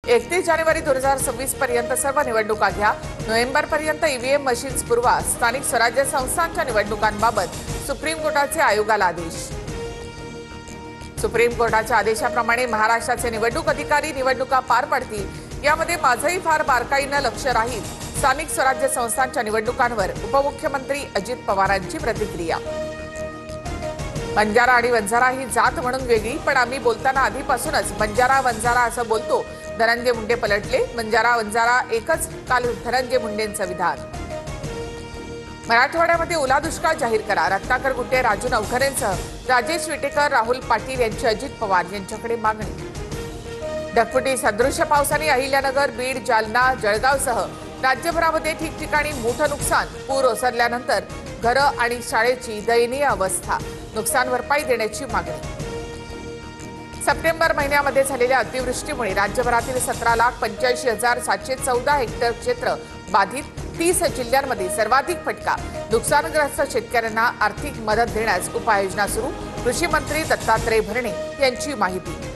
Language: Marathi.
31 जानेवारी 2026 पर्यंत सर्व निवडणुका घ्या। नोव्हेंबरपर्यंत ईव्हीएम मशीन्स पुरवा। स्थानिक स्वराज्य संस्थांच्या निवडणुकांबाबत सुप्रीम कोर्टाचे आयोगाला आदेश। सुप्रीम कोर्टाच्या आदेशाप्रमाणे महाराष्ट्राचे निवडणूक अधिकारी निवडणुका पार पाडतील। यामध्ये माझंही फार बारकाईने लक्ष राहील। स्थानिक स्वराज्य संस्थांच्या निवडणुकांवर उपमुख्यमंत्री अजित पवारांची प्रतिक्रिया। बंजारा आणि वंजारा ही जात म्हणून वेगळी, पण आम्ही बोलताना आधीपासूनच बंजारा वंजारा असं बोलतो। धनंजय मुंडे पलटले। बंजारा वंजारा एकच, काल धनंजय मुंडेंचं विधान। मराठवाड्यामध्ये ओला दुष्काळ जाहीर करा। रत्नाकर गुट्टे, राजू नवखरेंसह राजेश विटेकर, राहुल पाटील यांची अजित पवार यांच्याकडे मागणी। ढगफुटी सदृश्य पावसाने अहिल्यानगर, बीड, जालना, जळगावसह राज्यभरामध्ये ठिकठिकाणी मोठं नुकसान। पूर ओसरल्यानंतर घरं आणि शाळेची दयनीय अवस्था। नुकसान भरपाई देण्याची मागणी। सप्टेंबर महिन्यामध्ये झालेल्या अतिवृष्टीमुळे राज्यभरातील 17,85,714 हेक्टर क्षेत्र बाधित। 30 जिल्ह्यांमध्ये सर्वाधिक फटका। नुकसानग्रस्त शेतकऱ्यांना आर्थिक मदत देण्यास उपाययोजना सुरू। कृषी मंत्री दत्तात्रय भरणे यांची माहिती।